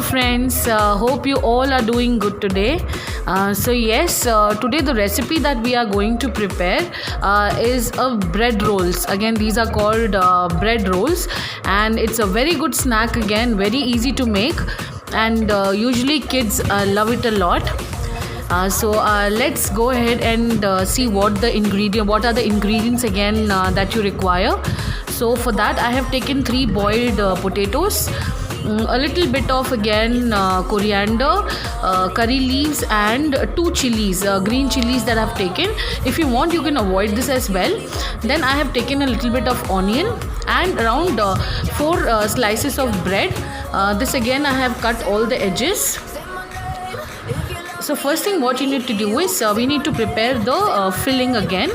friends, hope you all are doing good today. Today the recipe that we are going to prepare is a bread rolls. Again, these are called bread rolls, and it's a very good snack. Again, very easy to make, and usually kids love it a lot. Let's go ahead and see what are the ingredients again that you require. So for that I have taken 3 boiled potatoes, a little bit of again coriander, curry leaves, and 2 chilies, green chilies that I have taken. If you want, you can avoid this as well. Then I have taken a little bit of onion and around 4 slices of bread. This again I have cut all the edges. So first thing what you need to do is we need to prepare the filling again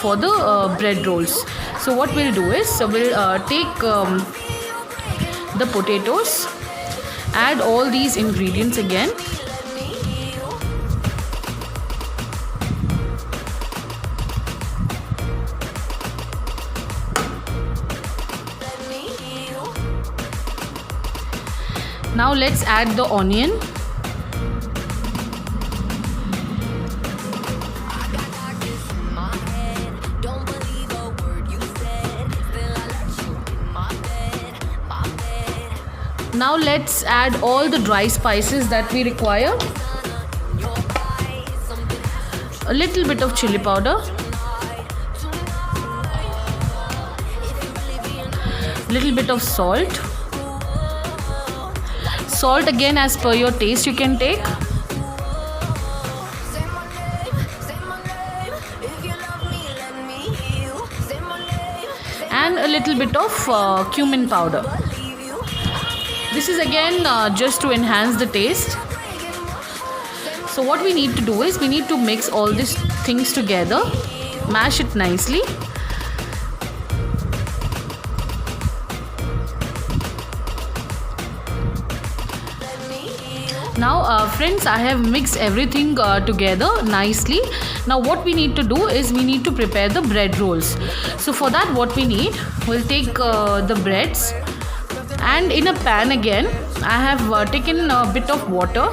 for the bread rolls. So what we'll do is we'll take the potatoes, add all these ingredients again. Now let's add the onion. Now let's add all the dry spices that we require. A little bit of chili powder, little bit of salt. Salt again as per your taste you can take. And a little bit of cumin powder. This is again just to enhance the taste. So what we need to do is we need to mix all these things together, mash it nicely. Now friends, I have mixed everything together nicely. Now what we need to do is we need to prepare the bread rolls. So for that what we need, we'll take the breads. And in a pan again I have taken a bit of water.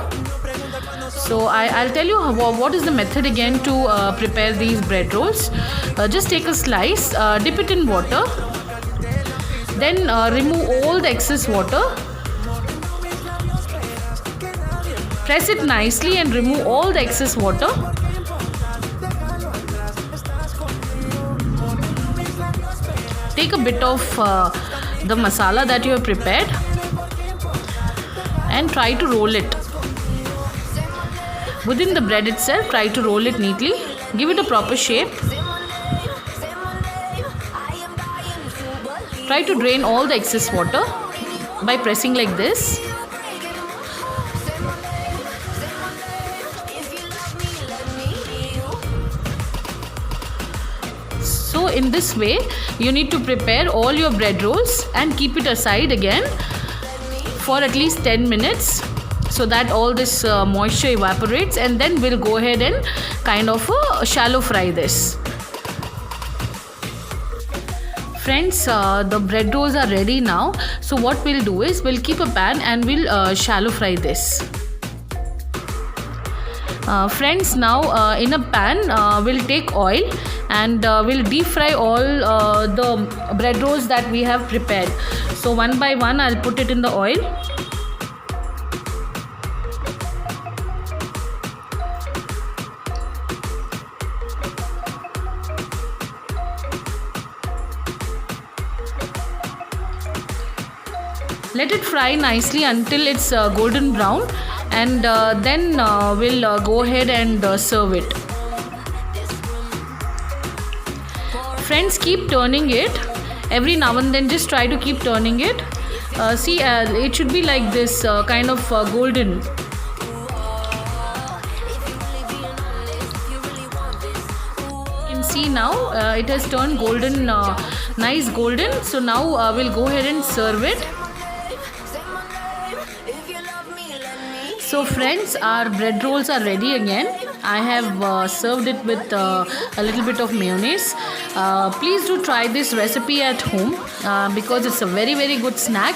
So I'll tell you what is the method again to prepare these bread rolls. Just take a slice, dip it in water, then remove all the excess water, press it nicely and remove all the excess water. Take a bit of the masala that you have prepared and try to roll it within the bread itself. Try to roll it neatly, give it a proper shape. Try to drain all the excess water by pressing like this. So in this way you need to prepare all your bread rolls and keep it aside again for at least 10 minutes so that all this moisture evaporates, and then we'll go ahead and kind of shallow fry this. Friends, the bread rolls are ready now. So what we'll do is we'll keep a pan and we'll shallow fry this. Friends, now in a pan we'll take oil and we'll deep fry all the bread rolls that we have prepared. So one by one I'll put it in the oil. Let it fry nicely until it's golden brown, and then we'll go ahead and serve it. Friends, keep turning it every now and then. Just try to keep turning it. See, it should be like this, kind of golden. You can see now it has turned golden, nice golden. So now we'll go ahead and serve it. So friends, our bread rolls are ready again. I have served it with a little bit of mayonnaise. Please do try this recipe at home because it's a very good snack,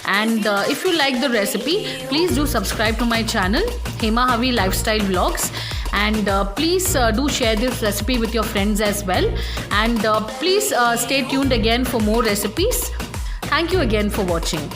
And if you like the recipe, please do subscribe to my channel, Hema Havi Lifestyle Vlogs. And please do share this recipe with your friends as well. And please stay tuned again for more recipes. Thank you again for watching.